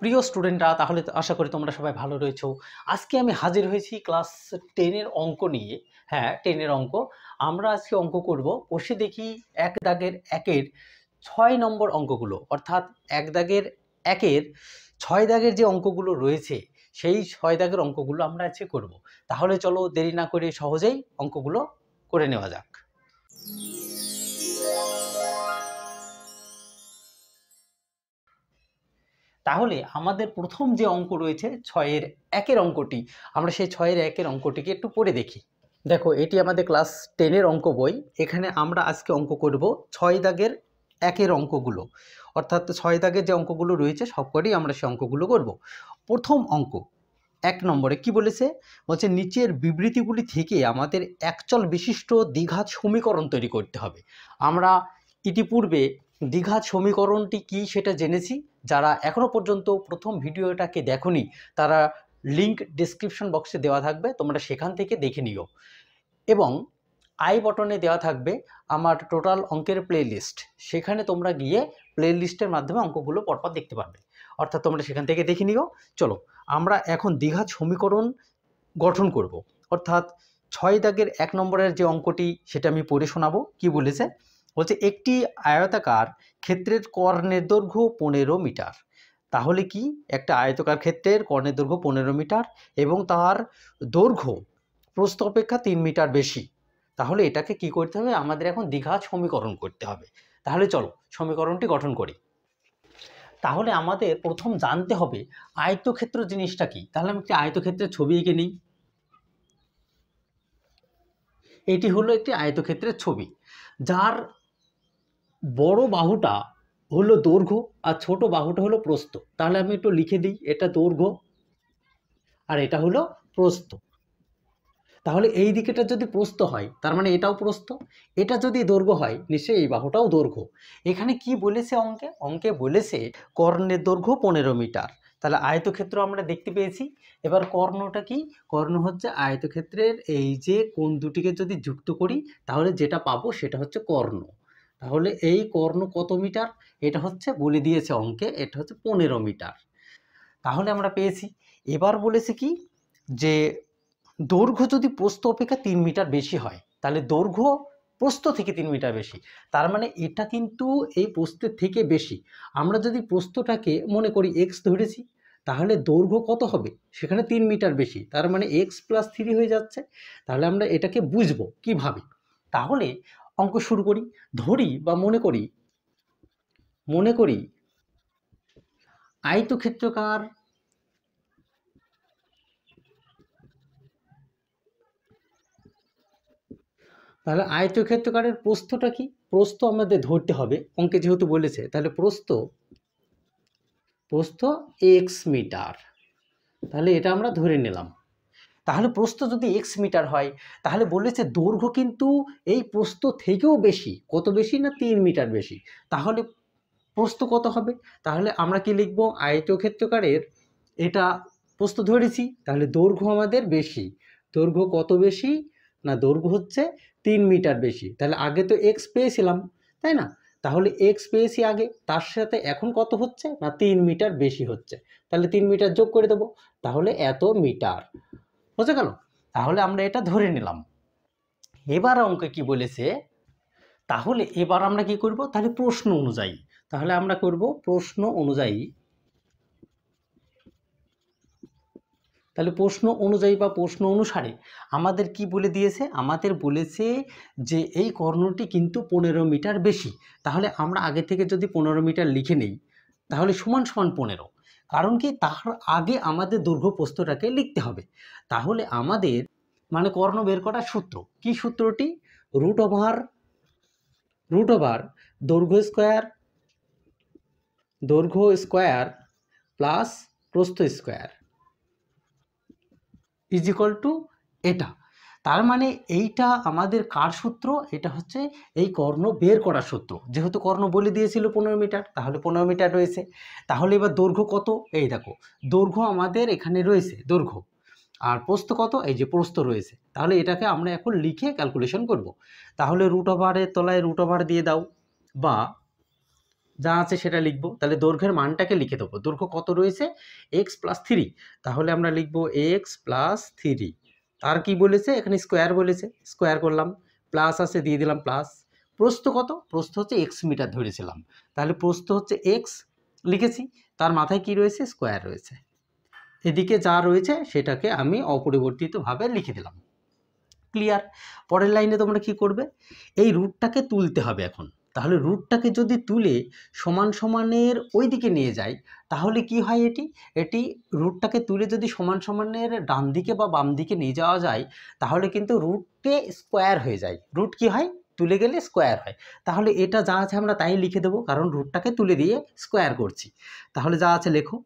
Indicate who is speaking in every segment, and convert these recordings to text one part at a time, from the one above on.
Speaker 1: প্রিয় স্টুডেন্টরা, তাহলে তো আশা করি তোমরা সবাই ভালো রয়েছো। আজকে আমি হাজির হয়েছি ক্লাস 10 এর অঙ্ক নিয়ে। হ্যাঁ, 10 এর অঙ্ক। আমরা আজকে অঙ্ক করব। বসে দেখি এক দাগের একের 6 নম্বর অঙ্কগুলো, অর্থাৎ এক দাগের একের 6 দাগের যে অঙ্কগুলো রয়েছে সেই 6 দাগের অঙ্কগুলো আমরা আজকে করব। তাহলে চলো দেরি না করে সহজেই অঙ্কগুলো করে নেওয়া যাক। তাহলে আমাদের প্রথম যে অঙ্ক রয়েছে 6 এর একের অঙ্কটি, আমরা সেই 6 এর একের অঙ্কটিকে একটু পড়ে দেখি। দেখো, এটি আমাদের ক্লাস 10 এর অঙ্ক বই। এখানে আমরা আজকে অঙ্ক করব 6 দাগের একের অঙ্কগুলো, অর্থাৎ 6 দাগের যে অঙ্কগুলো রয়েছে সবকটি আমরা সেই অঙ্কগুলো করব। প্রথম অঙ্ক 1 নম্বরে কি বলেছে? বলছে নিচের বিবৃতিগুলি থেকে আমাদের একচল বিশিষ্ট দ্বিঘাত সমীকরণ তৈরি করতে হবে। আমরা ইতিপূর্বে দ্বিঘাত সমীকরণটি কি সেটা জেনেছি। যারা এখনো পর্যন্ত প্রথম ভিডিওটাকে দেখোনি তারা লিংক ডেসক্রিপশন বক্সে দেওয়া থাকবে, তোমরা সেখান থেকে দেখে নিও। এবং আই বটনে দেওয়া থাকবে আমার টোটাল অঙ্কের প্লেলিস্ট, সেখানে তোমরা গিয়ে প্লেলিস্টের মাধ্যমে অঙ্কগুলো পরপর দেখতে পারবে, অর্থাৎ তোমরা সেখান থেকে দেখে নিও। চলো আমরা এখন দ্বিঘাত সমীকরণ গঠন করব। অর্থাৎ 6 দাগের 1 নম্বরের যে অঙ্কটি সেটা আমি পড়ে শোনাবো। কি বলেছে? বলছে একটি আয়তাকার ক্ষেত্রের কর্ণের দৈর্ঘ্য 15 মিটার। তাহলে কি? একটা আয়তাকার ক্ষেত্রের কর্ণের দৈর্ঘ্য 15 মিটার এবং তার দৈর্ঘ্য প্রস্থ অপেক্ষা 3 মিটার বেশি। তাহলে এটাকে কি করতে হবে? আমাদের এখন দ্বিঘাত সমীকরণ করতে হবে। তাহলে চলো সমীকরণটি গঠন করি। তাহলে আমাদের প্রথম জানতে হবে আয়তক্ষেত্র জিনিসটা কি। তাহলে আমি একটি আয়তক্ষেত্রের ছবি এঁকে নিই। এটি হলো একটি আয়তক্ষেত্রের ছবি, যার বড় বাহুটা হলো দৈর্ঘ্য আর ছোট বাহুটা হলো প্রস্থ। তাহলে আমি একটু লিখে দিই, এটা দৈর্ঘ্য আর এটা হলো প্রস্থ। তাহলে এই দিকেটা যদি প্রস্থ হয় তার মানে এটাও প্রস্থ, এটা যদি দৈর্ঘ্য হয় নিশ্চয়ই এই বাহুটাও দৈর্ঘ্য। এখানে কি বলেছে অঙ্কে? অঙ্কে বলেছে কর্ণের দৈর্ঘ্য 15 মিটার। তাহলে আয়তক্ষেত্র আমরা দেখতে পেয়েছি। এবার কর্ণটা কি? কর্ণ হচ্ছে আয়তক্ষেত্রের এই যে কোণ দুটিকে যদি যুক্ত করি তাহলে যেটা পাবো সেটা হচ্ছে কর্ণ। তাহলে এই কর্ণ কত মিটার? এটা হচ্ছে বলে দিয়েছে অঙ্কে, এটা হচ্ছে 15 মিটার। তাহলে আমরা পেয়েছি। এবার বলেছে কি যে দৈর্ঘ্য যদি প্রস্থ অপেক্ষা 3 মিটার বেশি হয়, তাহলে দৈর্ঘ্য প্রস্থ থেকে 3 মিটার বেশি, তার মানে এটা কিন্তু এই প্রস্থের থেকে বেশি। আমরা যদি প্রস্থটাকে মনে করি এক্স ধরেছি, তাহলে দৈর্ঘ্য কত হবে? সেখানে 3 মিটার বেশি, তার মানে এক্স প্লাস 3 হয়ে যাচ্ছে। তাহলে আমরা এটাকে বুঝবো কিভাবে? তাহলে অঙ্ক শুরু করি। ধরি বা মনে করি আয়তক্ষেত্রকার তাহলে আয়তক্ষেত্রকারের প্রস্থটা কি? প্রস্থ আমাদের ধরতে হবে, অঙ্কে যেহেতু বলেছে। তাহলে প্রস্থ এক্স মিটার। তাহলে এটা আমরা ধরে নিলাম। তাহলে প্রস্থ যদি এক্স মিটার হয়, তাহলে বলেছে দৈর্ঘ্য কিন্তু এই প্রস্থ থেকেও বেশি। কত বেশি? না 3 মিটার বেশি। তাহলে প্রস্থ কত হবে? তাহলে আমরা কি লিখব? আয়তক্ষেত্রকারের এটা প্রস্থ ধরেছি, তাহলে দৈর্ঘ্য আমাদের বেশি। দৈর্ঘ্য কত বেশি? না দৈর্ঘ্য হচ্ছে 3 মিটার বেশি। তাহলে আগে তো এক্স পেয়েছিলাম, তাই না? তাহলে এক্স পেয়েছি আগে, তার সাথে এখন কত হচ্ছে? না 3 মিটার বেশি হচ্ছে। তাহলে 3 মিটার যোগ করে দেবো, তাহলে এত মিটার। বুঝে গেল? তাহলে আমরা এটা ধরে নিলাম। এবার অঙ্কে কি বলেছে? তাহলে এবার আমরা কি করব? তাহলে প্রশ্ন অনুযায়ী, তাহলে আমরা করব প্রশ্ন অনুযায়ী। তাহলে প্রশ্ন অনুযায়ী বা প্রশ্ন অনুসারে আমাদের কি বলে দিয়েছে? আমাদের বলেছে যে এই কর্ণটি কিন্তু 15 মিটার বেশি। তাহলে আমরা আগে থেকে যদি 15 মিটার লিখে নেই, তাহলে সমান সমান 15। কারণ কি? তার আগে আমাদের দৈর্ঘ্য প্রস্থটাকে লিখতে হবে। তাহলে আমাদের মানে কর্ণ বের করার সূত্র কি? সূত্রটি রুট ওভার দৈর্ঘ্য স্কোয়ার প্লাস প্রস্থ স্কোয়ার ইজ ইকুয়াল টু এটা। তার মানে এইটা আমাদের কার সূত্র? এটা হচ্ছে এই কর্ণ বের করার সূত্র। যেহেতু কর্ণ বলে দিয়েছিল 15 মিটার, তাহলে 15 মিটার রয়েছে। তাহলে এবার দৈর্ঘ্য কত? এই দেখো, দৈর্ঘ্য আমাদের এখানে রয়েছে দৈর্ঘ্য, আর প্রস্থ কত? এই যে প্রস্থ রয়েছে। তাহলে এটাকে আমরা এখন লিখে ক্যালকুলেশন করব। তাহলে রুট ওভারের তলায় রুট ওভার দিয়ে দাও, বা যা আছে সেটা লিখবো। তাহলে দৈর্ঘ্যের মানটাকে লিখে দেবো। দৈর্ঘ্য কত রয়েছে? X plus 3। তাহলে আমরা লিখবো এক্স প্লাস 3। আর কি বলেছে? এখানে স্কোয়ার বলেছে, স্কোয়ার করলাম, প্লাস আছে দিয়ে দিলাম প্লাস। প্রস্থ কত? প্রস্থ হচ্ছে এক্স মিটার ধরেছিলাম, তাহলে প্রস্থ হচ্ছে এক্স লিখেছি, তার মাথায় কি রয়েছে? স্কোয়ার রয়েছে। এদিকে যা রয়েছে সেটাকে আমি অপরিবর্তিতভাবে লিখে দিলাম। ক্লিয়ার? পরের লাইনে তোমরা কি করবে? এই রুটটাকে তুলতে হবে এখন। তাহলে রুটটাকে যদি তুলে সমান সমানের ওই দিকে নিয়ে যাই, তাহলে কি হয়? এটি রুটটাকে তুলে যদি সমান সমানের ডান দিকে বা বাম দিকে নিয়ে যাওয়া যায়, তাহলে কিন্তু রুটে স্কোয়ার হয়ে যায়। রুট কি হয়? তুলে গেলে স্কোয়ার হয়। তাহলে এটা যা আছে আমরা তাই লিখে দেবো, কারণ রুটটাকে তুলে দিয়ে স্কোয়ার করছি। তাহলে যা আছে লেখো।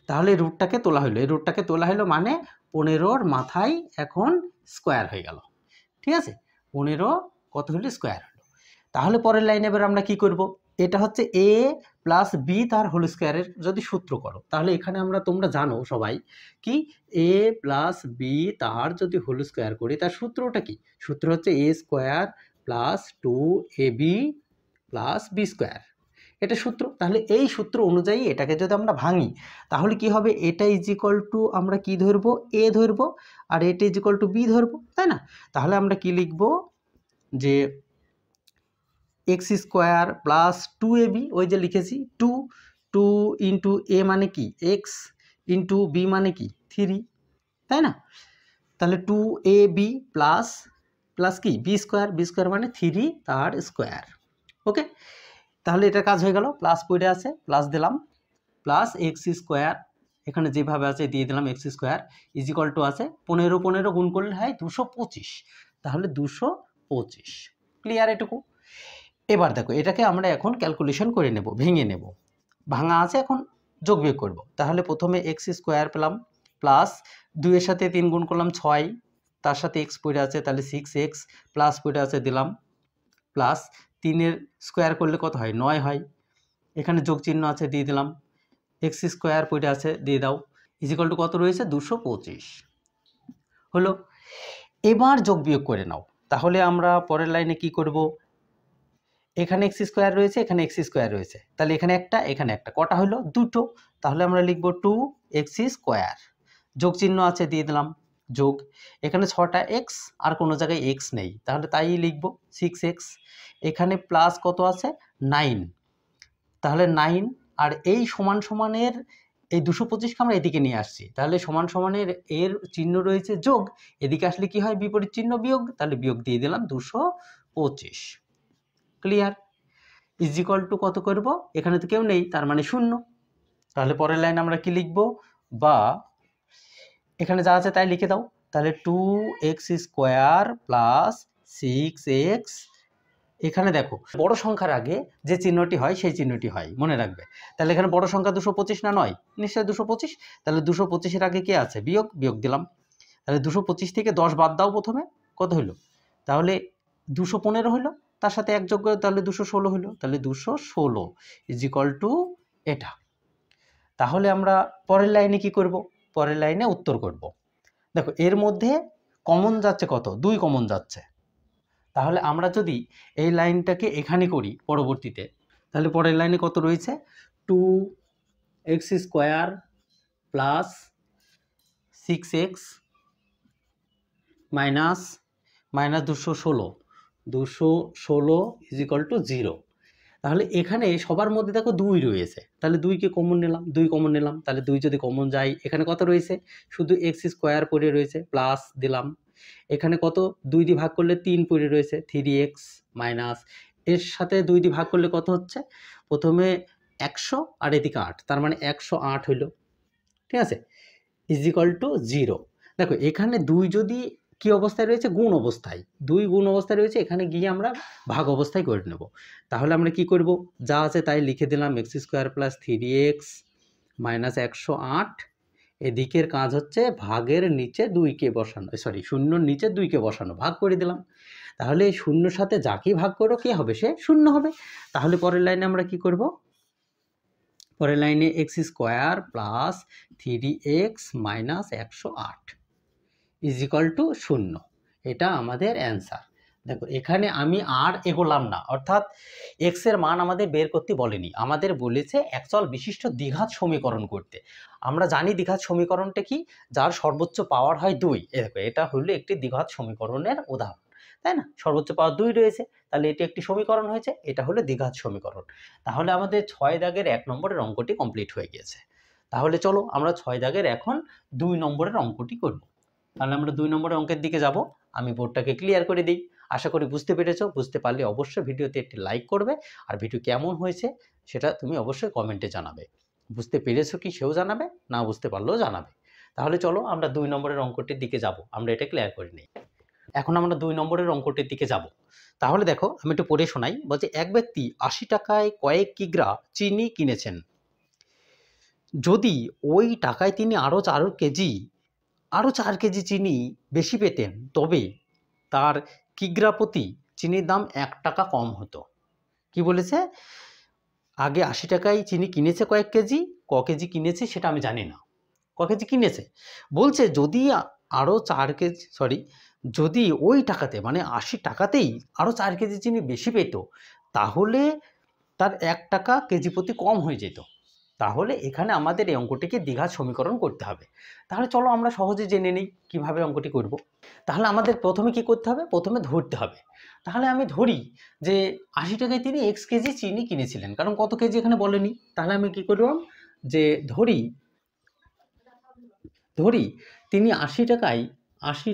Speaker 1: তাহলে রুটটাকে তোলা হলো, এই রুটটাকে তোলা হলো মানে 15-র মাথায় এখন স্কোয়ার হয়ে গেল। ঠিক আছে? 15 কত হলো? স্কোয়ার হলো। তাহলে পরের লাইনে এবার আমরা কি করব? এটা হচ্ছে এ প্লাস বি তার হোল স্কোয়ারের যদি সূত্র করো, তাহলে এখানে তোমরা জানো সবাই কি, এ প্লাস বি তার যদি হোল স্কোয়ার করি, তার সূত্রটা কি? সূত্র হচ্ছে a square plus 2ab plus b square, এটা সূত্র। তাহলে এই সূত্র অনুযায়ী এটাকে যদি আমরা ভাঙি, তাহলে কি হবে? এটা ইজ ইকুয়াল টু আমরা কি ধরবো? এ ধরবো, আর এটা ইজ ইকুয়াল টু বি ধরবো, তাই না? তাহলে আমরা কি লিখবো? যে এক্স স্কোয়ার প্লাস 2ab, ওই যে লিখেছি 2 ইন্টু এ মানে কি এক্স, ইন্টু বি মানে কি 3, তাই না? তাহলে 2ab প্লাস প্লাস কি বি স্কোয়ার, বি স্কোয়ার মানে 3 তার স্কোয়ার। ওকে, তাহলে এটার কাজ হয়ে গেল। প্লাস পড়ে আছে, প্লাস দিলাম, প্লাস এক্স স্কোয়ার এখানে যেভাবে আছে দিয়ে দিলাম x square is equal to আছে 15 গুণ করলে হয় 225, তাহলে 225। ক্লিয়ার এটুকু? এবার দেখো এটাকে আমরা এখন ক্যালকুলেশন করে নেব, ভেঙে নেব। ভাঙা আছে, এখন যোগ বিয়োগ করব। তাহলে প্রথমে এক্স স্কোয়ার পেলাম, প্লাস 2-এর সাথে 3 গুণ করলাম 6, তার সাথে এক্স পড়ে আছে তাহলে 6x, প্লাস পড়ে আছে দিলাম, প্লাস 3-এর স্কোয়ার করলে কত হয়? 9 হয়। এখানে যোগ চিহ্ন আছে দিয়ে দিলাম, এক্স স্কোয়ার পড়ে আছে দিয়ে দাও, ইজিক্যাল টু কত রয়েছে? 225 হলো। এবার যোগ বিয়োগ করে নাও। তাহলে আমরা পরের লাইনে কি করব? এখানে এক্স স্কোয়ার রয়েছে, এখানে এক্স স্কোয়ার রয়েছে, তাহলে এখানে একটা এখানে একটা, কটা হলো? দুটো। তাহলে আমরা লিখব 2x স্কোয়ার, যোগ চিহ্ন আছে দিয়ে দিলাম, যোগ, এখানে 6টা এক্স আর কোনো জায়গায় এক্স নেই, তাহলে তাই লিখব 6x। এখানে প্লাস কত আছে? 9, তাহলে 9, আর এই সমান সমানের এই 225কে আমরা এদিকে নিয়ে আসছি, তাহলে সমান সমানের এর চিহ্ন রয়েছে যোগ, এদিকে আসলে কি হয়? বিপরীত চিহ্ন বিয়োগ, তাহলে বিয়োগ দিয়ে দিলাম 225। ক্লিয়ার? ইজ ইকুয়াল টু কত করব? এখানে তো কেউ নেই, তার মানে 0। তাহলে পরের লাইন আমরা কি লিখব? বা এখানে যা আছে তাই লিখে দাও। তাহলে 2x স্কোয়ার প্লাস 6x, এখানে দেখো বড় সংখ্যার আগে যে চিহ্নটি হয় সেই চিহ্নটি হয়, মনে রাখবে। তাহলে এখানে বড় সংখ্যা 225 না নয়? নিশ্চয়ই 225। তাহলে 225-এর আগে কে আছে? বিয়োগ, বিয়োগ দিলাম। তাহলে 225 থেকে 10 বাদ দাও প্রথমে, কত হলো? তাহলে 215 হলো, তার সাথে এক যোগ করে তাহলে 216 হলো, তাহলে 216 ইজ ইকুয়াল টু এটা। তাহলে আমরা পরের লাইনে কি করব? পরের লাইনে উত্তর করব। দেখো এর মধ্যে কমন যাচ্ছে কত? 2 কমন যাচ্ছে। তাহলে আমরা যদি এই লাইনটাকে এখানে করি পরবর্তীতে, তাহলে পরের লাইনে কত রয়েছে? 2x square plus 6x minus 216 is equal to 0। তাহলে এখানে সবার মধ্যে দেখো 2 রয়েছে, তাহলে 2কে কমন নিলাম, 2 কমন নিলাম, তাহলে 2 যদি কমন যায় এখানে কত রয়েছে? শুধু এক্স স্কোয়ার পড়ে রয়েছে, প্লাস দিলাম, এখানে কত? 2 দিয়ে ভাগ করলে 3 পড়ে রয়েছে, 3x মাইনাস এর সাথে 2 দিয়ে ভাগ করলে কত হচ্ছে? প্রথমে 100 আর এদিকে 8, তার মানে 108 হইল। ঠিক আছে? Is equal to 0। দেখো এখানে 2 যদি কি অবস্থায় রয়েছে? গুণ অবস্থায়। 2 গুণ অবস্থায় রয়েছে, এখানে গিয়ে আমরা ভাগ অবস্থায় করে নেব। তাহলে আমরা কি করব? যা আছে তাই লিখে দিলাম, x square plus 3x minus 108। এদিকের কাজ হচ্ছে ভাগের নিচে 2কে বসানো, সরি শূন্যর নিচে 2কে বসানো, ভাগ করে দিলাম। তাহলে শূন্যর সাথে যাকেই ভাগ করো কি হবে? সে 0 হবে। তাহলে পরের লাইনে আমরা কি করব? পরের লাইনে x square plus 3x minus 108 is equal to 0, এটা আমাদের অ্যান্সার। দেখো এখানে আমি আর এগোলাম না, অর্থাৎ এক্স এর মান আমাদের বের করতে বলেনি, আমাদের বলেছে একচল বিশিষ্ট দ্বিঘাত সমীকরণ করতে। আমরা জানি দ্বিঘাত সমীকরণটা কি, যার সর্বোচ্চ পাওয়ার হয় 2। দেখো এটা হলো একটি দ্বিঘাত সমীকরণের উদাহরণ, তাই না? সর্বোচ্চ পাওয়ার 2 রয়েছে, তাহলে এটি একটি সমীকরণ হয়েছে, এটা হলো দ্বিঘাত সমীকরণ। তাহলে আমাদের 6 দাগের 1 নম্বরের অঙ্কটি কমপ্লিট হয়ে গিয়েছে। তাহলে চলো আমরা 6 দাগের এখন 2 নম্বরের অঙ্কটি করব। তাহলে আমরা 2 নম্বরের অঙ্কের দিকে যাব। আমি বোর্ডটাকে ক্লিয়ার করে দিই। আশা করি বুঝতে পেরেছো। বুঝতে পারলে অবশ্যই ভিডিওতে একটি লাইক করবে, আর ভিডিও কেমন হয়েছে সেটা তুমি অবশ্যই কমেন্টে জানাবে। বুঝতে পেরেছো কি সেও জানাবে, না বুঝতে পারলেও জানাবে। তাহলে চলো আমরা 2 নম্বরের অঙ্কটির দিকে যাব, আমরা এটা ক্লিয়ার করে নিই। এখন আমরা 2 নম্বরের অঙ্কটির দিকে যাব। তাহলে দেখো আমি একটু পড়ে শোনাই। বলছে এক ব্যক্তি 80 টাকায় কয়েক কিগ্রা চিনি কিনেছেন। যদি ওই টাকায় তিনি আরও 4 কেজি চিনি বেশি পেতেন, তবে তার কিগ্রা প্রতি চিনির দাম 1 টাকা কম হতো। কি বলেছে? আগে 80 টাকায় চিনি কিনেছে কয়েক কেজি, ক কেজি কিনেছে সেটা আমি জানি না, ক কেজি কিনেছে। বলছে যদি আরও 4 কেজি যদি ওই টাকাতে মানে 80 টাকাতেই আরও 4 কেজি চিনি বেশি পেত, তাহলে তার 1 টাকা কেজি প্রতি কম হয়ে যেত। তাহলে এখানে আমাদের এই অঙ্কটিকে দ্বিঘাত সমীকরণ করতে হবে। তাহলে চলো আমরা সহজে জেনে নিই কিভাবে অঙ্কটি করব। তাহলে আমাদের প্রথমে কি করতে হবে? প্রথমে ধরতে হবে। তাহলে আমি ধরি যে 80 টাকায় তিনি x কেজি চিনি কিনেছিলেন, কারণ কত কেজি এখানে বলেনি। তাহলে আমি কি করলাম যে ধরি তিনি 80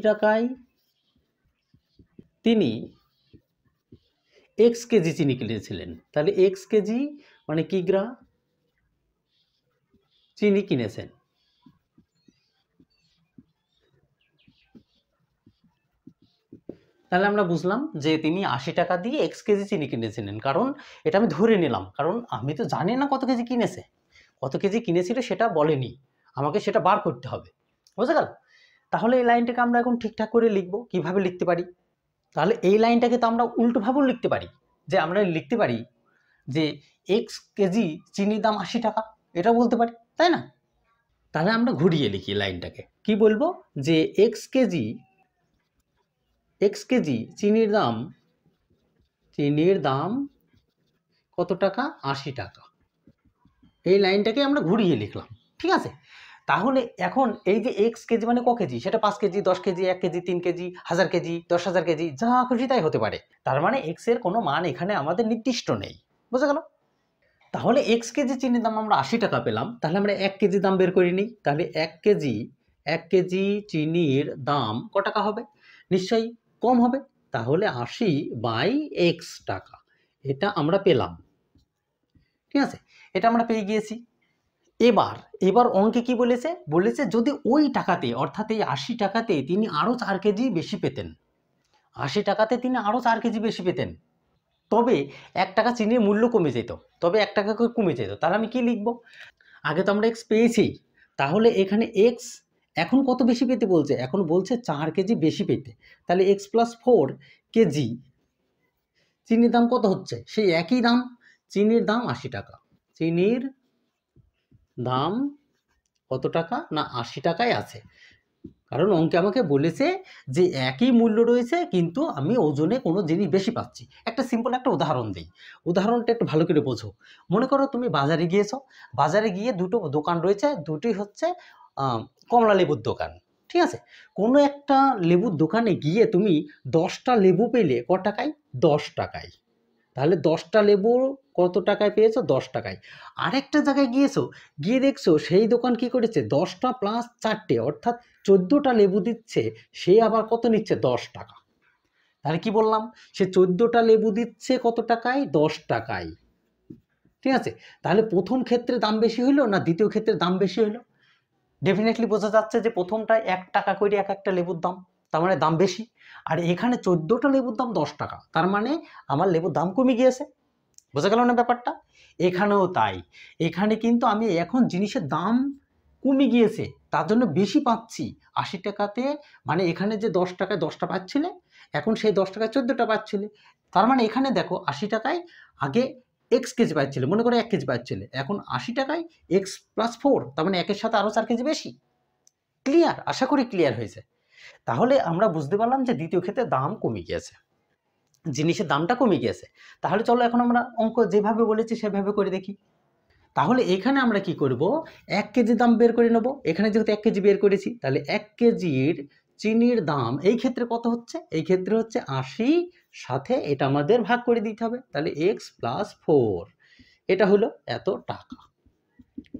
Speaker 1: টাকায় তিনি x কেজি চিনি কিনেছিলেন। তাহলে x কেজি মানে কিগ্রা চিনি কিনেছেন। তাহলে আমরা বুঝলাম যে তিনি 80 টাকা দিয়ে x কেজি চিনি কিনেছিলেন, কারণ এটা আমি ধরে নিলাম, কারণ আমি তো জানি না কত কেজি কিনেছে, কত কেজি কিনেছিল সেটা বলেনি, আমাকে সেটা বার করতে হবে। বুঝা গেল? তাহলে এই লাইনটাকে আমরা এখন ঠিকঠাক করে লিখব। কিভাবে লিখতে পারি? তাহলে এই লাইনটাকে তো আমরা উল্টোভাবেও লিখতে পারি, যে আমরা লিখতে পারি যে x কেজি চিনির দাম 80 টাকা, এটা বলতে পারি, তাই না? তাহলে আমরা ঘুরিয়ে লিখি লাইনটাকে। কি বলবো? যে x কেজি চিনির দাম কত টাকা? 80 টাকা। এই লাইনটাকে আমরা ঘুরিয়ে লিখলাম, ঠিক আছে? তাহলে এখন এই যে x কেজি মানে ক কেজি, সেটা 5 KG, 10 KG, 1 KG, 3 KG, 1000 KG, 10,000 KG, যা খুশি তাই হতে পারে। তার মানে x এর কোনো মান এখানে আমাদের নির্দিষ্ট নেই। বুঝা গেল? তাহলে x কেজি চিনির দাম আমরা 80 টাকা পেলাম, তাহলে আমরা 1 কেজি দাম বের করে নিই। তাহলে 1 কেজি চিনির দাম ক টাকা হবে? নিশ্চয়ই কম হবে। তাহলে 80/x টাকা, এটা আমরা পেলাম, ঠিক আছে? এটা আমরা পেয়ে গিয়েছি। এবার অঙ্কে কি বলেছে? বলেছে যদি ওই টাকাতে, অর্থাৎ এই 80 টাকাতে তিনি আরও 4 কেজি বেশি পেতেন, 80 টাকাতে তিনি আরও 4 কেজি বেশি পেতেন, তবে 1 টাকা চিনির মূল্য কমে যেত, তবে 1 টাকা করে কমে যেত। তাহলে আমি কি লিখব? আগে তো আমরা x পেয়েছি, তাহলে এখানে x এখন কত বেশি পেতে বলছে? এখন বলছে 4 কেজি বেশি পেতে। তাহলে x + 4 কেজি চিনির দাম কত হচ্ছে? সেই একই দাম, চিনির দাম 80 টাকা। চিনির দাম কত টাকা? না 80 টাকায় আছে, কারণ অঙ্কে আমাকে বলেছে যে একই মূল্য রয়েছে, কিন্তু আমি ওজনে কোনো জিনিস বেশি পাচ্ছি। একটা সিম্পল একটা উদাহরণ দিই, উদাহরণটা একটু ভালো করে বোঝো। মনে করো তুমি বাজারে গিয়েছো, বাজারে গিয়ে দুটো দোকান রয়েছে, দুটি হচ্ছে কমলা লেবুর দোকান, ঠিক আছে? কোনো একটা লেবুর দোকানে গিয়ে তুমি 10টা লেবু পেলে ক টাকায়? 10 টাকায়। তাহলে 10টা লেবু কত টাকায় পেয়েছো? 10 টাকায়। আরেকটা জায়গায় গিয়েছো, গিয়ে দেখছো সেই দোকান কি করেছে? 10টা প্লাস 4টে, অর্থাৎ 14টা লেবু দিচ্ছে, সে আবার কত নিচ্ছে? 10 টাকা। তাহলে কি বললাম? সে 14টা লেবু দিচ্ছে কত টাকায়? 10 টাকায়, ঠিক আছে? তাহলে প্রথম ক্ষেত্রে দাম বেশি হইলো না দ্বিতীয় ক্ষেত্রে দাম বেশি হইলো? ডেফিনেটলি বোঝা যাচ্ছে যে প্রথমটায় 1 টাকা করে এক একটা লেবুর দাম, তার মানে দাম বেশি। আর এখানে 14টা লেবুর দাম 10 টাকা, তার মানে আমার লেবুর দাম কমে গিয়েছে। বোঝা গেল না ব্যাপারটা? এখানেও তাই, এখানে কিন্তু আমি এখন জিনিসের দাম কমে গিয়েছে, তার জন্য বেশি পাচ্ছি 80 টাকাতে। মানে এখানে যে 10 টাকায় 10টা পাচ্ছিলে, এখন সেই 10 টাকায় 14টা পাচ্ছিলে। তার মানে এখানে দেখো 80 টাকায় আগে x কেজি পাচ্ছিলে, মনে করো 1 কেজি পাচ্ছিলে, এখন 80 টাকায় x + 4, তার মানে 1-এর সাথে আরও 4 কেজি বেশি। ক্লিয়ার? আশা করি ক্লিয়ার হয়েছে। তাহলে আমরা বুঝতে পারলাম যে দ্বিতীয় ক্ষেত্রে দাম কমে গিয়েছে। জিনিসের দামটা কমে গিয়েছে। তাহলে চলো এখন আমরা অঙ্ক যেভাবে বলেছি সেভাবে করে দেখি। তাহলে এখানে আমরা কি করব, 1 কেজি দাম বের করে নেব। এখানে যেহেতু 1 কেজি বের করেছি, তাহলে 1 কেজির চিনির দাম এই ক্ষেত্রে কত হচ্ছে, এই ক্ষেত্রে হচ্ছে 80, সাথে এটা আমাদের ভাগ করে দিতে হবে। তাহলে x + 4 এটা হলো এত টাকা।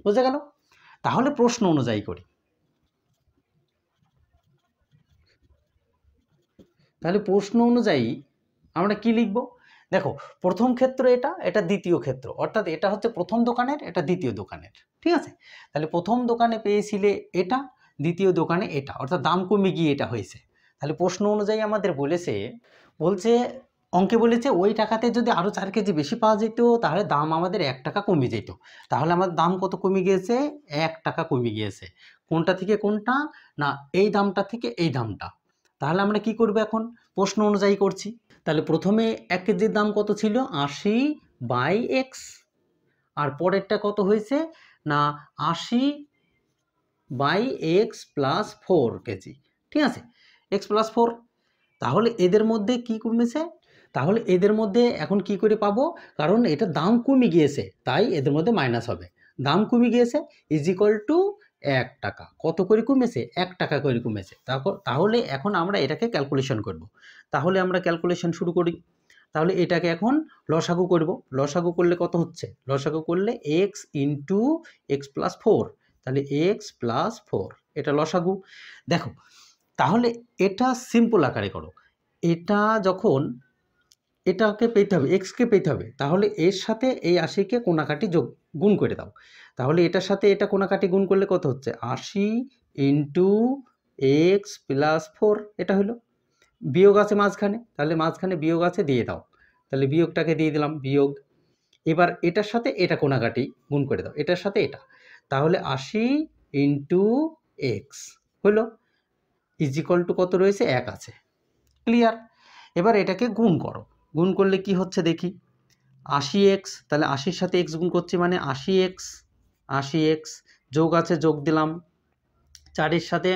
Speaker 1: বোঝা গেল? তাহলে প্রশ্ন অনুযায়ী করি। তাহলে প্রশ্ন অনুযায়ী আমরা কি লিখব? দেখো, প্রথম ক্ষেত্র এটা, এটা দ্বিতীয় ক্ষেত্র, অর্থাৎ এটা হচ্ছে প্রথম দোকানের, এটা দ্বিতীয় দোকানের। ঠিক আছে? তাহলে প্রথম দোকানে পেয়েছিলে এটা, দ্বিতীয় দোকানে এটা, অর্থাৎ দাম কমে গিয়ে এটা হয়েছে। তাহলে প্রশ্ন অনুযায়ী আমাদের বলছে অঙ্কে বলেছে ওই টাকাতে যদি আরও 4 কেজি বেশি পাওয়া যেত তাহলে দাম আমাদের 1 টাকা কমে যেত। তাহলে আমার দাম কত কমে গিয়েছে? 1 টাকা কমে গিয়েছে। কোনটা থেকে কোনটা? না, এই দামটা থেকে এই দামটা। তাহলে আমরা কি করব এখন? প্রশ্ন অনুযায়ী করছি। তাহলে প্রথমে 1 কেজির দাম কত ছিল? 80/x। আর পরেরটা কত হয়েছে? না, 80/x + 4 কেজি। ঠিক আছে? x + 4। তাহলে এদের মধ্যে কি কমেছে? তাহলে এদের মধ্যে এখন কি করে পাবো? কারণ এটা দাম কমে গিয়েছে, তাই এদের মধ্যে মাইনাস হবে। দাম কমে গিয়েছে = 1 টাকা। কত করে কমেছে? 1 টাকা করে কমেছে। তাহলে এখন আমরা এটাকে ক্যালকুলেশন করব। তাহলে আমরা ক্যালকুলেশন শুরু করি। তাহলে এটাকে এখন লসাগু করব। লসাগু করলে কত হচ্ছে? লসাগু করলে x × x + 4। তাহলে x + 4 এটা লসাগু। দেখো, তাহলে এটা সিম্পল আকারে করো। এটা যখন এটাকে পেতে হবে, এক্সকে পেতে হবে, তাহলে এর সাথে এই 80কে কোণাকাটি গুণ করে দাও। তাহলে এটার সাথে এটা কোণাকাটি গুণ করলে কত হচ্ছে? 80 × x + 4 এটা হলো। বিয়োগ আছে মাঝখানে, তাহলে মাঝখানে বিয়োগ আছে, দিয়ে দাও। তাহলে বিয়োগটাকে দিয়ে দিলাম, বিয়োগ। এবার এটার সাথে এটা কোণাকাটি গুণ করে দাও, এটার সাথে এটা। তাহলে 80 × x হলো = কত রয়েছে? 1 আছে। ক্লিয়ার? এবার এটাকে গুণ করো। গুণ করলে কি হচ্ছে দেখি। 80x, তাহলে 80-র সাথে x গুণ করছি মানে 80x যোগ আছে, যোগ দিলাম। 4-এর সাথে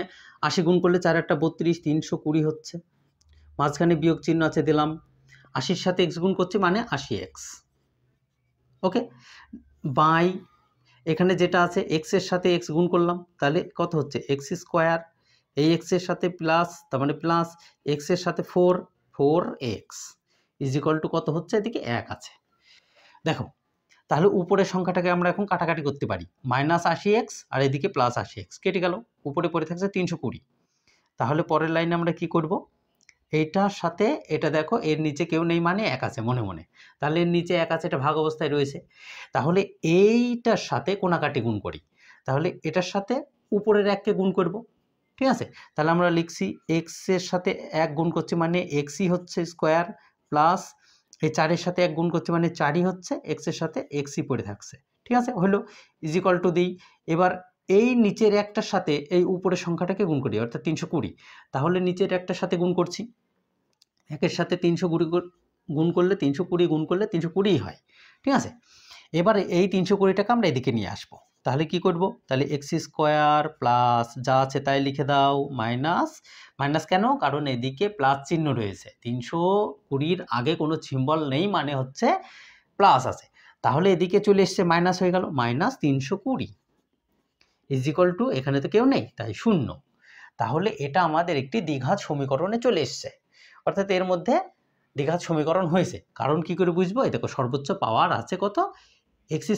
Speaker 1: 80 গুণ করলে 4 × 8 = 32, 320 হচ্ছে। মাঝখানে বিয়োগ চিহ্ন আছে, দিলাম। 80-র সাথে x গুণ করছি মানে 80x। ওকে, বাই এখানে যেটা আছে x এর সাথে x গুণ করলাম, তাহলে কত হচ্ছে? x²। এই x এর সাথে প্লাস, তার মানে প্লাস x এর সাথে 4x = কত হচ্ছে? এদিকে 1 আছে। দেখো, তাহলে উপরের সংখ্যাটাকে আমরা এখন কাটাকাটি করতে পারি। -80x আর এদিকে +80x কেটে গেল, উপরে পড়ে থাকছে 320। তাহলে পরের লাইনে আমরা কি করব? এইটার সাথে এটা, দেখো এর নিচে কেউ নেই মানে 1 আছে মনে মনে, তাহলে এর নিচে 1 আছে, এটা ভাগ অবস্থায় রয়েছে। তাহলে এইটার সাথে কোণাকাটি গুণ করি। তাহলে এটার সাথে উপরের 1কে গুণ করব। ঠিক আছে? তাহলে আমরা লিখছি x এর সাথে 1 গুণ করছি মানে xই হচ্ছে স্কোয়ার, প্লাস এই 4-এর সাথে 1 গুণ করছি মানে 4ই হচ্ছে, x এর সাথে xই পড়ে থাকছে। ঠিক আছে? হলো = দিই। এবার এই নিচের একটার সাথে এই উপরের সংখ্যাটাকে গুণ করি, অর্থাৎ 320। তাহলে নিচের একটার সাথে গুণ করছি, 1-এর সাথে 320 গুণ করলে 320 গুণ করলে 320ই হয়। ঠিক আছে? এবারে এই 320টাকে আমরা এদিকে নিয়ে আসবো। তাহলে কি করব? তাহলে x² প্লাস যা আছে তাই লিখে দাও, মাইনাস। মাইনাস কেন? কারণ এদিকে প্লাস চিহ্ন রয়েছে, 320-র আগে কোনো সিম্বল নেই মানে হচ্ছে প্লাস আছে। তাহলে এদিকে চলে এসছে, মাইনাস হয়ে গেল, -320 = এখানে তো কেউ নেই তাই 0। তাহলে এটা আমাদের একটি দ্বিঘাত সমীকরণে চলে এসছে, অর্থাৎ এর মধ্যে দ্বিঘাত সমীকরণ হয়েছে। কারণ কি করে বুঝবো? এই দেখো সর্বোচ্চ পাওয়ার আছে কত? x²।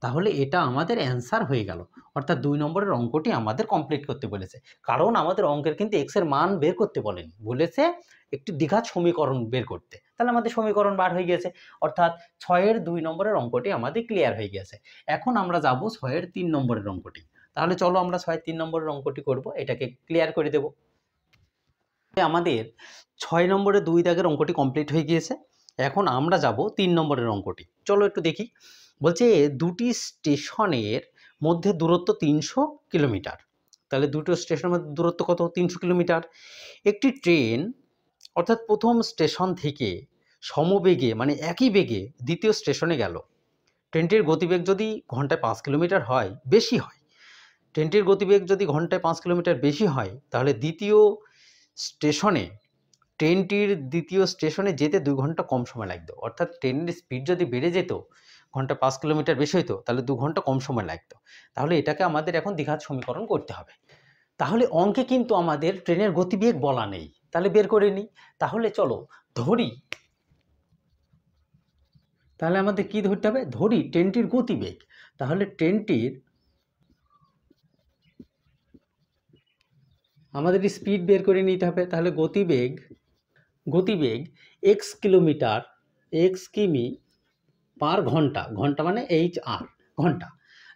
Speaker 1: তাহলে এটা আমাদের অ্যান্সার হয়ে গেল, অর্থাৎ 2 নম্বরের অঙ্কটি আমাদের কমপ্লিট করতে বলেছে। কারণ আমাদের অঙ্কের কিন্তু x এর মান বের করতে বলেনি, বলেছে একটি দ্বিঘাত সমীকরণ বের করতে। তাহলে আমাদের সমীকরণ বার হয়ে গেছে, অর্থাৎ 6-এর 2 নম্বরের অঙ্কটি আমাদের ক্লিয়ার হয়ে গেছে। এখন আমরা যাব 6-এর 3 নম্বরের অঙ্কটি। তাহলে চলো আমরা 6-এর 3 নম্বরের অঙ্কটি করব, এটাকে ক্লিয়ার করে দেব। আমাদের 6 নম্বরে 2 দাগের অঙ্কটি কমপ্লিট হয়ে গিয়েছে। এখন আমরা যাব 3 নম্বরের অঙ্কটি। চলো একটু দেখি। বলছে দুটি স্টেশনের মধ্যে দূরত্ব 300 কিলোমিটার। তাহলে দুটো স্টেশনের মধ্যে দূরত্ব কত? 300 কিলোমিটার। একটি ট্রেন অর্থাৎ প্রথম স্টেশন থেকে সমবেগে মানে একই বেগে দ্বিতীয় স্টেশনে গেল। ট্রেনটির গতিবেগ যদি ঘন্টায় 5 কিলোমিটার হয়, বেশি হয়, ট্রেনটির গতিবেগ যদি ঘন্টায় 5 কিলোমিটার বেশি হয়, তাহলে দ্বিতীয় স্টেশনে ট্রেনটির দ্বিতীয় স্টেশনে যেতে 2 ঘন্টা কম সময় লাগতো, অর্থাৎ ট্রেনের স্পিড যদি বেড়ে যেত, ঘন্টায় 5 কিলোমিটার বেশি হতো, তাহলে 2 ঘন্টা কম সময় লাগতো। তাহলে এটাকে আমাদের এখন দ্বিঘাত সমীকরণ করতে হবে। তাহলে অঙ্কে কিন্তু আমাদের ট্রেনের গতিবেগ বলা নেই, তাহলে বের করে নিই। তাহলে চলো ধরি, তাহলে আমাদের কি ধরতে হবে, ধরি ট্রেনটির গতিবেগ। তাহলে ট্রেনটির আমাদের স্পিড বের করে নিতে হবে। তাহলে গতিবেগ এক্স কিলোমিটার, এক্স কিমি পার ঘন্টা, ঘন্টা মানে HR, ঘন্টা।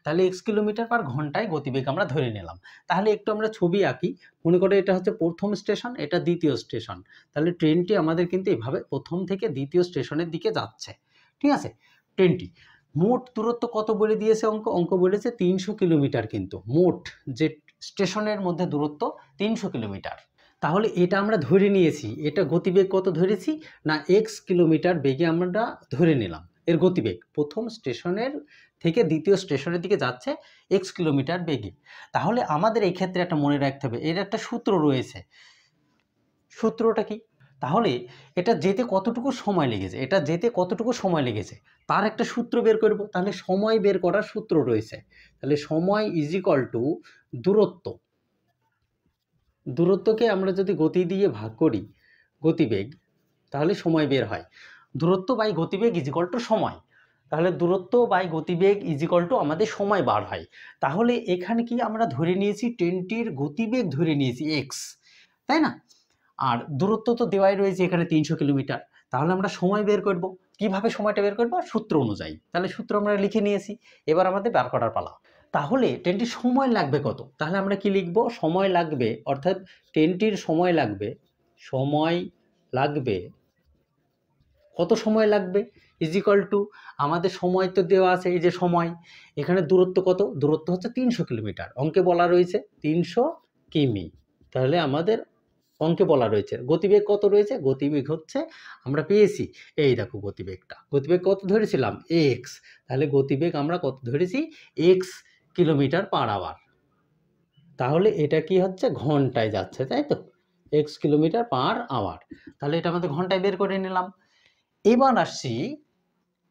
Speaker 1: তাহলে এক্স কিলোমিটার পার ঘন্টায় গতিবেগ আমরা ধরে নিলাম। তাহলে একটু আমরা ছবি আঁকি। মনে করে এটা হচ্ছে প্রথম স্টেশন, এটা দ্বিতীয় স্টেশন। তাহলে ট্রেনটি আমাদের কিন্তু এইভাবে প্রথম থেকে দ্বিতীয় স্টেশনের দিকে যাচ্ছে, ঠিক আছে। ট্রেনটি মোট দূরত্ব কত বলে দিয়েছে অঙ্ক বলেছে 300 কিলোমিটার, কিন্তু মোট যে স্টেশনের মধ্যে দূরত্ব 300 কিলোমিটার। তাহলে এটা আমরা ধরে নিয়েছি, এটা গতিবেগ কত ধরেছি না এক্স কিলোমিটার বেগে আমরা ধরে নিলাম এর গতিবেগ। প্রথম স্টেশনের থেকে দ্বিতীয় স্টেশনের দিকে যাচ্ছে এক্স কিলোমিটার বেগে। তাহলে আমাদের এই ক্ষেত্রে একটা মনে রাখতে হবে, এর একটা সূত্র রয়েছে। সূত্রটা কি, তাহলে এটা যেতে কতটুকু সময় লেগেছে, তার একটা সূত্র বের করব। তাহলে সময় বের করার সূত্র রয়েছে। তাহলে সময় ইজ ইকুয়াল টু দূরত্বকে আমরা যদি গতি দিয়ে ভাগ করি গতিবেগ, তাহলে সময় বের হয়। দূরত্ব বাই গতিবেগ ইজ ইকুয়াল টু সময়। তাহলে দূরত্ব বাই গতিবেগ ইজ ইকুয়াল টু আমাদের সময় বার হয়। তাহলে এখানে কি আমরা ধরে নিয়েছি, ট্রেনটির গতিবেগ ধরে নিয়েছি এক্স, তাই না। আর দূরত্ব তো দেওয়াই রয়েছে এখানে 300 কিলোমিটার। তাহলে আমরা সময় বের করব। কিভাবে সময়টা বের করব, সূত্র অনুযায়ী। তাহলে সূত্র আমরা লিখে নিয়েছি, এবার আমাদের বার করার পালা। তাহলে ট্রেনটির সময় লাগবে কত, তাহলে আমরা কি লিখব, সময় লাগবে, অর্থাৎ ট্রেনটির সময় লাগবে কত সময় লাগবে ইজ ইকুয়াল টু আমাদের সময় তো দেওয়া আছে, এই যে সময়। এখানে দূরত্ব কত, দূরত্ব হচ্ছে 300 কিলোমিটার, অঙ্কে বলা রয়েছে 300 কিমি। তাহলে আমাদের অঙ্কে বলা রয়েছে গতিবেগ কত রয়েছে, গতিবেগ হচ্ছে আমরা পেয়েছি, এই দেখো গতিবেগ কত ধরেছিলাম এক্স। তাহলে গতিবেগ আমরা কত ধরেছি, এক্স কিলোমিটার পার আওয়ার। তাহলে এটা কি হচ্ছে, ঘন্টায় যাচ্ছে, তাই তো, এক্স কিলোমিটার পার আওয়ার। তাহলে এটা আমাদের ঘন্টায় বের করে নিলাম। এবার আসছি,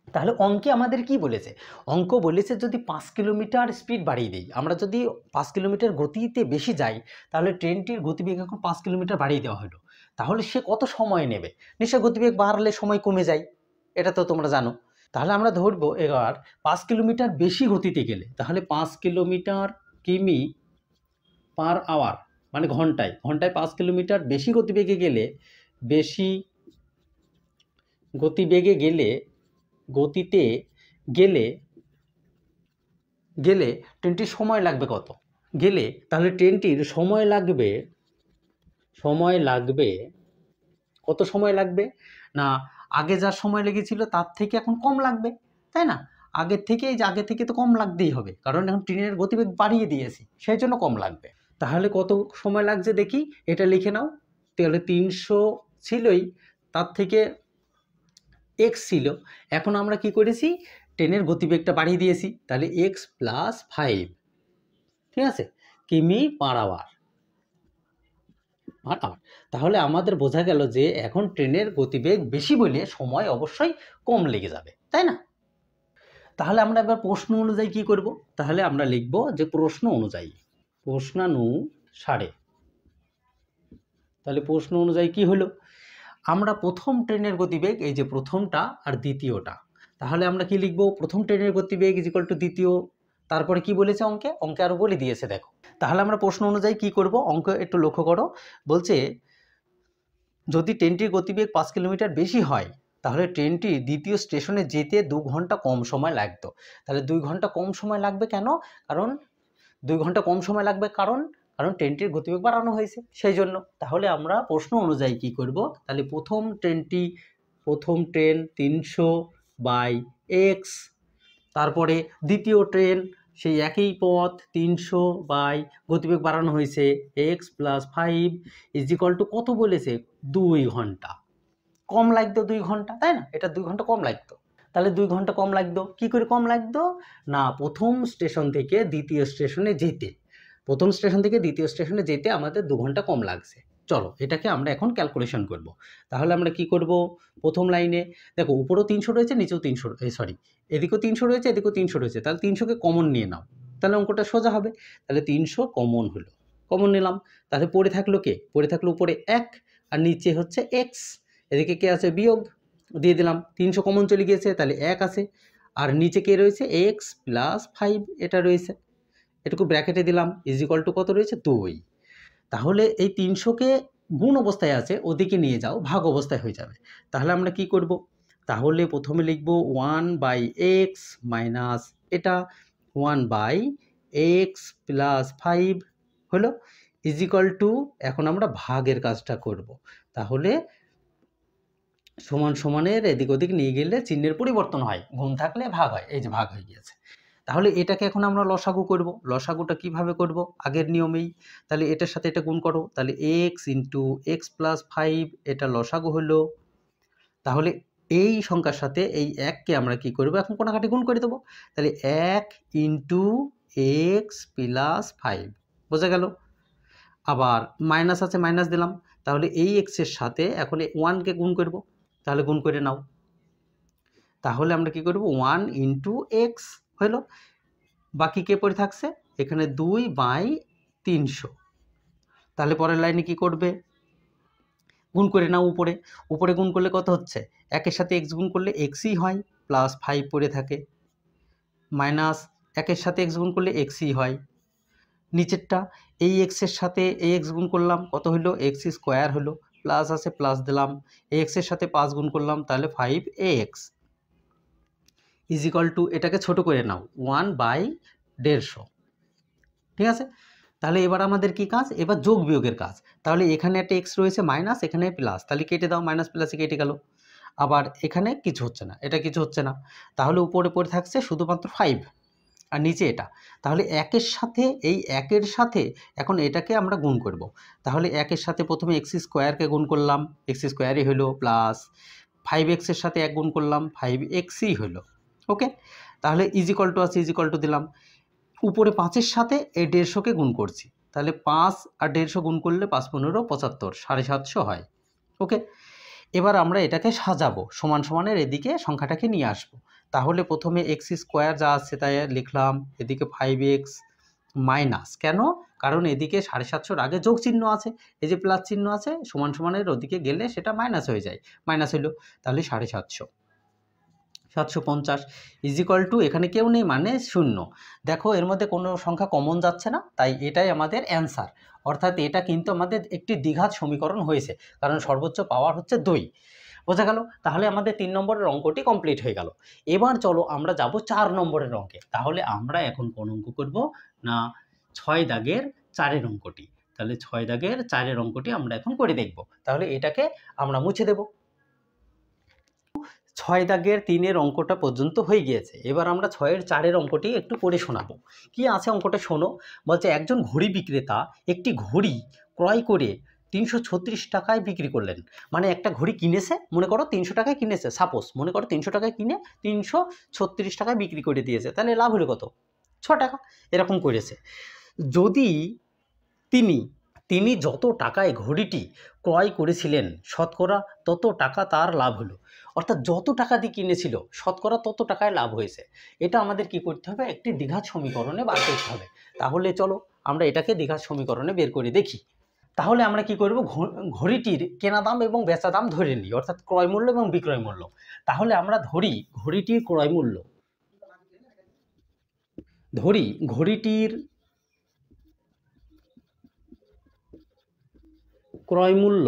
Speaker 1: তাহলে অঙ্কে আমাদের কি বলেছে, অঙ্ক বলেছে যদি 5 কিলোমিটার স্পিড বাড়িয়ে দিই, আমরা যদি 5 কিলোমিটার গতিতে বেশি যাই, তাহলে ট্রেনটির গতিবেগ এখন 5 কিলোমিটার বাড়িয়ে দেওয়া হলো, তাহলে সে কত সময় নেবে। নিশ্চয় গতিবেগ বাড়লে সময় কমে যায়, এটা তো তোমরা জানো। তাহলে আমরা ধরবো এবার 5 কিলোমিটার বেশি গতিতে গেলে, তাহলে 5 কিলোমিটার কিমি পার আওয়ার মানে ঘন্টায় 5 কিলোমিটার বেশি গতিবেগে গেলে ট্রেনটির সময় লাগবে কত, তাহলে ট্রেনটির সময় লাগবে কত সময় লাগবে না, আগে যা সময় লেগেছিল তার থেকে এখন কম লাগবে, তাই না। আগে থেকে তো কম লাগতেই হবে, কারণ এখন ট্রেনের গতিবেগ বাড়িয়ে দিয়েছি, সেই জন্য কম লাগবে। তাহলে কত সময় লাগছে দেখি, এটা লিখে নাও। তাহলে 300 ছিলই, তার থেকে এক্স ছিল, এখন আমরা কি করেছি, ট্রেনের গতিবেগটা বাড়িয়ে দিয়েছি, তাহলে এক্স প্লাস 5, ঠিক আছে, কিমি পার আওয়ার। তাহলে আমাদের বোঝা গেল যে এখন ট্রেনের গতিবেগ বেশি বলে সময় অবশ্যই কম লেগে যাবে, তাই না। তাহলে আমরা এবার প্রশ্ন অনুযায়ী কি করব, তাহলে আমরা লিখব যে প্রশ্নানুসারে। তাহলে প্রশ্ন অনুযায়ী কি হলো, আমরা প্রথম ট্রেনের গতিবেগ, এই যে প্রথমটা আর দ্বিতীয়টা, তাহলে আমরা কি লিখব, প্রথম ট্রেনের গতিবেগ ইজ ইকুয়াল টু দ্বিতীয়, তারপরে কি বলেছে অঙ্কে আরো বলে দিয়েছে দেখো। তাহলে আমরা প্রশ্ন অনুযায়ী কি করব, অঙ্ক একটু লক্ষ্য করো, বলছে যদি ট্রেনটির গতিবেগ 5 কিলোমিটার বেশি হয়, তাহলে ট্রেনটি দ্বিতীয় স্টেশনে যেতে 2 ঘন্টা কম সময় লাগতো। তাহলে 2 ঘন্টা কম সময় লাগবে কেন, কারণ 2 ঘন্টা কম সময় লাগবে কারণ ট্রেনটির গতিবেগ বাড়ানো হয়েছে, সেই জন্য। তাহলে আমরা প্রশ্ন অনুযায়ী কি করব, তাহলে প্রথম ট্রেন 300/x, তারপরে দ্বিতীয় ট্রেন সেই একই পথ 300 গতিবেগ বাড়ানো হয়েছে x + 5 ইজ ইকুয়াল টু কত বলেছে, 2 ঘন্টা কম লাগতো, 2 ঘন্টা, তাই না, এটা 2 ঘন্টা কম লাগতো। তাহলে 2 ঘন্টা কম লাগতো, কি করে কম লাগতো না, প্রথম স্টেশন থেকে দ্বিতীয় স্টেশনে যেতে আমাদের 2 ঘন্টা কম লাগছে, চলো এটাকে আমরা এখন ক্যালকুলেশন করব। তাহলে আমরা কি করব, প্রথম লাইনে দেখো উপরেও 300 রয়েছে, নিচেও 300, সরি এদিকেও 300 রয়েছে, এদিকেও 300 রয়েছে, তাহলে 300কে কমন নিয়ে নাও, তাহলে অঙ্কটা সোজা হবে। তাহলে 300 কমন হলো, কমন নিলাম, তাহলে পড়ে থাকলো কে, পড়ে থাকলো উপরে 1 আর নিচে হচ্ছে এক্স, এদিকে কে আছে বিয়োগ, দিয়ে দিলাম, 300 কমন চলে গিয়েছে, তাহলে 1 আছে, আর নিচে কে রয়েছে এক্স প্লাস 5 এটা রয়েছে, এটুকু ব্র্যাকেটে দিলাম, ইজ ইকুয়াল টু কত রয়েছে 2। তাহলে এই 300কে গুণ অবস্থায় আছে ওদিকে নিয়ে যাও, ভাগ অবস্থায় হয়ে যাবে। তাহলে আমরা কি করব, তাহলে প্রথমে লিখব 1/x মাইনাস এটা 1/x প্লাস 5 হলো, ইজ ইকুয়াল টু, এখন আমরা ভাগের কাজটা করব। তাহলে সমান সমানের এদিক ওদিক নিয়ে গেলে চিহ্নের পরিবর্তন হয়, গুণ থাকলে ভাগ হয়, এই যে ভাগ হয়ে গিয়েছে। তাহলে এটাকে এখন আমরা লসাগু করব। লসাগুটা কিভাবে করব, আগের নিয়মেই, তাহলে এটার সাথে এটা গুণ করো, তাহলে x ইন্টু এক্স প্লাস 5 এটা লসাগু হলো। তাহলে এই সংখ্যার সাথে এই 1কে আমরা কি করব, এখন কোনাকাটি গুণ করে দেবো, তাহলে 1 ইন্টু এক্স প্লাস 5 বোঝা গেল। আবার মাইনাস আছে, মাইনাস দিলাম, তাহলে এই এক্সের সাথে এখন 1কে গুণ করব, তাহলে গুণ করে নাও, তাহলে আমরা কি করব 1 ইন্টু এক্স হলো, বাকি কে পড়ে থাকছে এখানে 2/300। তাহলে পরের লাইনে কি করবে, গুণ করে নাও, উপরে উপরে গুণ করলে কত হচ্ছে, 1-এর সাথে এক্স গুণ করলে এক্সই হয়, প্লাস 5 পড়ে থাকে, মাইনাস 1-এর সাথে এক্স গুণ করলে এক্সই হয়, নিচেরটা এই এক্সের সাথে এই এক্স গুণ করলাম কত হলো এক্স স্কোয়ার হলো, প্লাস আছে প্লাস দিলাম, এই এক্সের সাথে 5 গুণ করলাম তাহলে 5x ইজ ইকুয়াল টু, এটাকে ছোট করে নাও 1/150, ঠিক আছে। তাহলে এবার আমাদের কি কাজ, এবার যোগ বিয়োগের কাজ। তাহলে এখানে একটা এক্স রয়েছে মাইনাস, এখানে প্লাস, তাহলে কেটে দাও, মাইনাস প্লাসে কেটে গেল, আবার এখানে কিছু হচ্ছে না, এটা কিছু হচ্ছে না, তাহলে উপরে পড়ে থাকছে শুধুমাত্র 5 আর নিচে এটা। তাহলে 1-এর সাথে এই 1-এর সাথে এখন এটাকে আমরা গুণ করব। তাহলে 1-এর সাথে প্রথমে এক্স স্কোয়ারকে গুণ করলাম, এক্স স্কোয়ারই হলো, প্লাস 5x-এর সাথে 1 গুণ করলাম, 5xই হলো, ওকে। তাহলে ইজ ইকুয়াল টু আছে, ইজ ইকুয়াল টু দিলাম, উপরে 5-এর সাথে এই 150কে গুণ করছি, তাহলে 5 আর 150 গুণ করলে 5×15 75, 750 হয়, ওকে। এবার আমরা এটাকে সাজাবো, সমান সমানের এদিকে সংখ্যাটাকে নিয়ে আসবো। তাহলে প্রথমে এক্স স্কোয়ার যা আছে তাই লিখলাম, এদিকে 5x মাইনাস, কেন, কারণ এদিকে 750-র আগে যোগ চিহ্ন আছে, এই যে প্লাস চিহ্ন আছে, সমান সমানের ওদিকে গেলে সেটা মাইনাস হয়ে যায়, মাইনাস হইল, তাহলে 750, 750 ইজ ইকুয়াল টু, এখানে কেউ নেই মানে 0। দেখো এর মধ্যে কোনো সংখ্যা কমন যাচ্ছে না, তাই এটাই আমাদের অ্যান্সার, অর্থাৎ এটা কিন্তু আমাদের একটি দ্বিঘাত সমীকরণ হয়েছে, কারণ সর্বোচ্চ পাওয়ার হচ্ছে 2, বোঝা গেল। তাহলে আমাদের 3 নম্বরের অঙ্কটি কমপ্লিট হয়ে গেল। এবার চলো আমরা যাব 4 নম্বরের অঙ্কে। তাহলে আমরা এখন কোন অঙ্ক করব না, 6 দাগের 4-এর অঙ্কটি। তাহলে 6 দাগের 4-এর অঙ্কটি আমরা এখন করে দেখব। তাহলে এটাকে আমরা মুছে দেব। 6 দাগের 3-এর অঙ্কটা পর্যন্ত হয়ে গিয়েছে, এবার আমরা 6-এর 4-এর অঙ্কটি একটু পড়ে শোনাবো। কি আছে অঙ্কটা শোনো, বলছে একজন ঘড়ি বিক্রেতা একটি ঘড়ি ক্রয় করে 336 টাকায় বিক্রি করলেন। মানে একটা ঘড়ি কিনেছে, মনে করো 300 টাকায় কিনেছে, সাপোজ মনে করো 300 টাকায় কিনে 336 টাকায় বিক্রি করে দিয়েছে, তাহলে লাভ হলো কত, 6 টাকা, এরকম করেছে। যদি তিনি যত টাকায় ঘড়িটি ক্রয় করেছিলেন শতকরা তত টাকা তার লাভ হলো, অর্থাৎ যত টাকা দিয়ে কিনেছিল শতকরা তত টাকায় লাভ হয়েছে। এটা আমাদের কি করতে হবে, একটি দ্বিঘাত সমীকরণে বার করতে হবে। তাহলে চলো আমরা এটাকে দ্বিঘাত সমীকরণে বের করে দেখি। তাহলে আমরা কি করব, ঘড়িটির কেনা দাম এবং বেচা দাম ধরে নিই, অর্থাৎ ক্রয় মূল্য এবং বিক্রয় মূল্য। তাহলে আমরা ধরি ঘড়িটির ক্রয় মূল্য, ঘড়িটির ক্রয় মূল্য,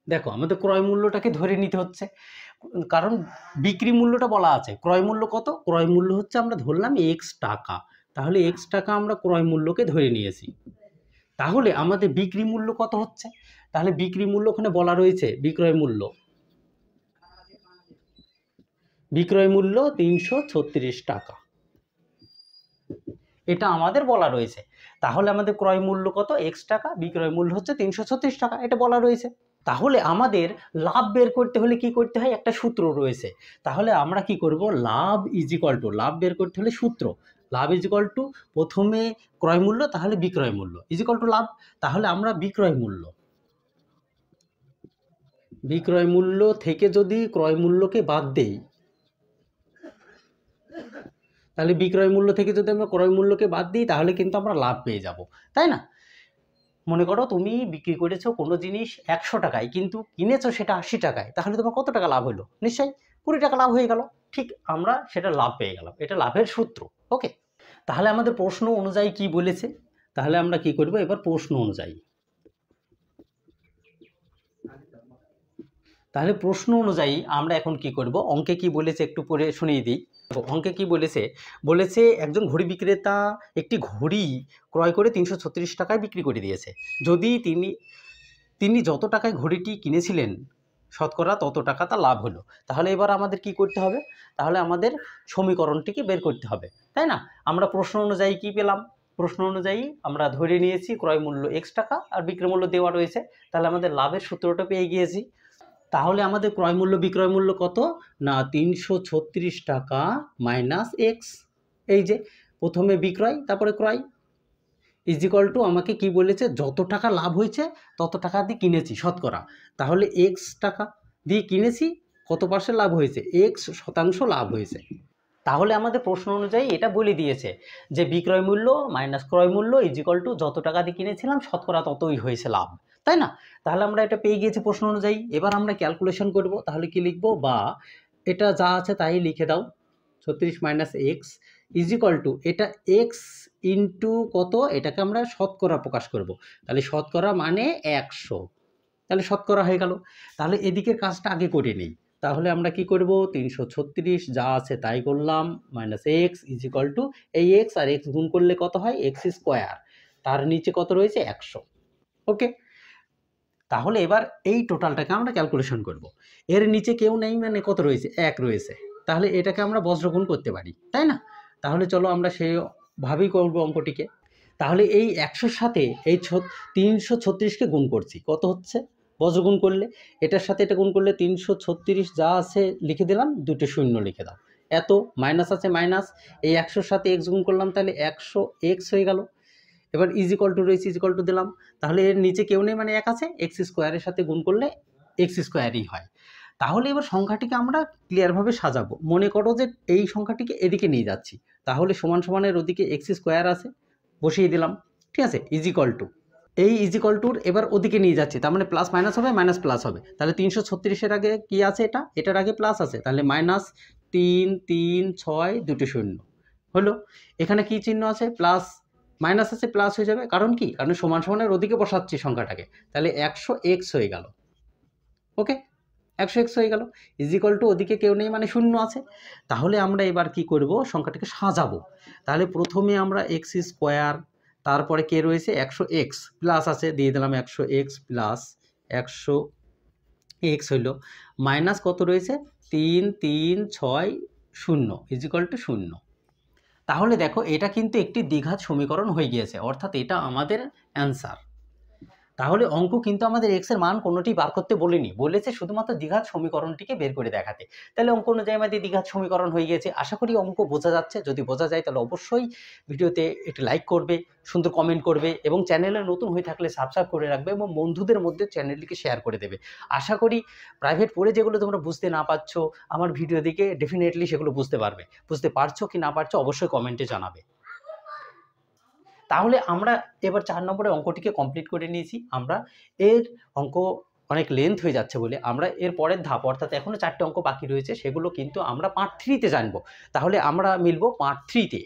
Speaker 1: দেখো আমাদের ক্রয় মূল্যটাকে ধরে নিতে হচ্ছে, কারণ বিক্রি মূল্যটা বলা আছে, ক্রয় মূল্য কত, ক্রয় মূল্য হচ্ছে আমরা ধরলাম এক্স টাকা, তাহলে এক্স টাকা আমরা ক্রয় মূল্যকে ধরে নিয়েছি। তাহলে আমাদের বিক্রি মূল্য কত হচ্ছে, তাহলে বিক্রি মূল্য ওখানে বলা রয়েছে, বিক্রয় মূল্য 336 টাকা, এটা আমাদের বলা রয়েছে। তাহলে আমাদের ক্রয় মূল্য কত, এক্স টাকা, বিক্রয় মূল্য হচ্ছে 336 টাকা, এটা বলা রয়েছে। তাহলে আমাদের লাভ বের করতে হলে কি করতে হয়, একটা সূত্র রয়েছে। তাহলে আমরা কি করব, লাভ ইজ ইকুয়াল টু, লাভ বের করতে হলে সূত্র, লাভ ইজ ইকুয়াল টু প্রথমে ক্রয় মূল্য তাহলে বিক্রয় মূল্য ইজ ইকুয়াল টু লাভ। তাহলে আমরা বিক্রয় মূল্য থেকে যদি ক্রয় মূল্যকে বাদ দেই, তাহলে বিক্রয় মূল্য থেকে যদি আমরা ক্রয় মূল্যকে বাদ দিই তাহলে কিন্তু আমরা লাভ পেয়ে যাব, তাই না? মনে করো তুমি বিক্রি করেছো কোনো জিনিস 100 টাকায়, কিন্তু কিনেছো সেটা 80 টাকায়, তাহলে তোমার কত টাকা লাভ হলো? নিশ্চয়ই 20 টাকা লাভ হয়ে গেল। ঠিক আমরা সেটা লাভ পেয়ে গেলাম, এটা লাভের সূত্র। ওকে, তাহলে আমাদের প্রশ্ন অনুযায়ী কি বলেছে, তাহলে আমরা কি করব এবার প্রশ্ন অনুযায়ী। তাহলে প্রশ্ন অনুযায়ী আমরা এখন কি করব, অঙ্কে কি বলেছে একটু পরে শুনিয়ে দিই। অঙ্কে কি বলেছে একজন ঘড়ি বিক্রেতা একটি ঘড়ি ক্রয় করে 336 টাকায় বিক্রি করে দিয়েছে। যদি তিনি যত টাকায় ঘড়িটি কিনেছিলেন শতকরা তত টাকা তার লাভ হলো। তাহলে এবার আমাদের কি করতে হবে, তাহলে আমাদের সমীকরণটিকে বের করতে হবে, তাই না? আমরা প্রশ্ন অনুযায়ী কি পেলাম, প্রশ্ন অনুযায়ী আমরা ধরে নিয়েছি ক্রয় মূল্য x টাকা আর বিক্রয় মূল্য দেওয়া রয়েছে, তাহলে আমাদের লাভের সূত্রটা পেয়ে গিয়েছি। তাহলে আমাদের ক্রয় মূল্য বিক্রয় মূল্য কত না 336 টাকা মাইনাস এক্স, এই যে প্রথমে বিক্রয় তারপরে ক্রয় ইজ ইকুয়াল টু আমাকে কি বলেছে, যত টাকা লাভ হয়েছে তত টাকা দিয়ে কিনেছি শতকরা, তাহলে এক্স টাকা দিয়ে কিনেছি, কত পার্সেন্ট লাভ হয়েছে, x% লাভ হয়েছে। তাহলে আমাদের প্রশ্ন অনুযায়ী এটা বলে দিয়েছে যে বিক্রয় মূল্য মাইনাস ক্রয় মূল্য ইজ ইকুয়াল টু যত টাকা দিয়ে কিনেছিলাম শতকরা ততই হয়েছে লাভ, তাই না? তাহলে আমরা এটা পেয়ে গিয়েছি প্রশ্ন অনুযায়ী। এবার আমরা ক্যালকুলেশন করব, তাহলে কি লিখবো, বা এটা যা আছে তাই লিখে দাও, 36 minus x is equal to এটা এক্স ইন্টু কত, এটাকে আমরা শতকরা প্রকাশ করব, তাহলে শতকরা মানে 100, তাহলে শতকরা হয়ে গেল। তাহলে এদিকের কাজটা আগে করে নিই, তাহলে আমরা কি করব, 336 যা আছে তাই করলাম minus x is equal to এই এক্স আর এক্স গুণ করলে কত হয়, এক্স স্কোয়ার, তার নিচে কত রয়েছে 100। ওকে, তাহলে এবার এই টোটালটাকে আমরা ক্যালকুলেশন করব। এর নিচে কেউ নেই মানে কত রয়েছে, 1 রয়েছে, তাহলে এটাকে আমরা বজ্রগুণ করতে পারি, তাই না? তাহলে চলো আমরা সেইভাবেই করবো অঙ্কটিকে। তাহলে এই 100-র সাথে এই 336কে গুণ করছি, কত হচ্ছে বজ্রগুণ করলে, এটার সাথে এটা গুণ করলে 336 যা আছে লিখে দিলাম, দুটো শূন্য লিখে দাও, এত মাইনাস আছে মাইনাস, এই 100-র সাথে এক্স গুণ করলাম, তাহলে 100 এক্স হয়ে গেল। এবার ইজ ইকুয়াল টু রয়েছে, ইজ ইকুয়াল টু দিলাম, তাহলে এর নিচে কেউ নেই মানে 1 আছে, এক্স স্কোয়ারের সাথে গুণ করলে এক্স স্কোয়ারই হয়। তাহলে এবার সংখ্যাটিকে আমরা ক্লিয়ারভাবে সাজাবো, মনে করো যে এই সংখ্যাটিকে এদিকে নিয়ে যাচ্ছি, তাহলে সমান সমানের ওদিকে এক্স স্কোয়ার আছে, বসিয়ে দিলাম, ঠিক আছে, ইজ ইকুয়াল টু এই ইজ ইকুয়াল টুর এবার ওদিকে নিয়ে যাচ্ছি, তার মানে প্লাস মাইনাস হবে, মাইনাস প্লাস হবে, তাহলে 336-এর আগে কি আছে, এটার আগে প্লাস আছে, তাহলে মাইনাস 3 3 6 দুটো শূন্য হলো। এখানে কি চিহ্ন আছে, প্লাস মাইনাস আছে প্লাস হয়ে যাবে, কারণ কি, কারণ সমান সমানের ওদিকে বসাচ্ছি সংখ্যাটাকে, তাহলে 100x হয়ে গেল। ওকে, 100x হয়ে গেল, ইজ ইকুয়াল টু ওদিকে কেউ নেই মানে শূন্য আছে। তাহলে আমরা এবার কি করব, সংখ্যাটাকে সাজাবো। তাহলে প্রথমে আমরা এক্স স্কোয়ার, তারপরে কে রয়েছে 100x প্লাস আছে, দিয়ে দিলাম 100x প্লাস 100x হইল, মাইনাস কত রয়েছে 3 3 6 0 ইজ ইকুয়াল টু 0। তাহলে দেখো এটা কিন্তু একটি দ্বিঘাত সমীকরণ হয়ে গিয়েছে, অর্থাৎ এটা আমাদের অ্যান্সার। তাহলে অঙ্ক কিন্তু আমাদের এক্স এর মান কোনোটি বার করতে বলেনি, বলেছে শুধুমাত্র দ্বিঘাত সমীকরণটিকে বের করে দেখাতে। তাহলে অঙ্ক অনুযায়ী আমাদের দ্বিঘাত সমীকরণ হয়ে গিয়েছে। আশা করি অঙ্ক বোঝা যাচ্ছে, যদি বোঝা যায় তাহলে অবশ্যই ভিডিওতে একটি লাইক করবে, সুন্দর কমেন্ট করবে এবং চ্যানেলে নতুন হয়ে থাকলে সাবস্ক্রাইব করে রাখবে এবং বন্ধুদের মধ্যে চ্যানেলটিকে শেয়ার করে দেবে। আশা করি প্রাইভেট পড়ে যেগুলো তোমরা বুঝতে না পারছো, আমার ভিডিও দেখে ডেফিনেটলি সেগুলো বুঝতে পারবে। বুঝতে পারছো কি না পারছো অবশ্যই কমেন্টে জানাবে। তাহলে আমরা এবার 4 নম্বরের অঙ্কটিকে কমপ্লিট করে নিয়েছি। আমরা এর অঙ্ক অনেক লেন্থ হয়ে যাচ্ছে বলে আমরা এর পরের ধাপ, অর্থাৎ এখনও 4টে অঙ্ক বাকি রয়েছে, সেগুলো কিন্তু আমরা পার্ট 3-তে জানবো। তাহলে আমরা মিলবো পার্ট 3-তে।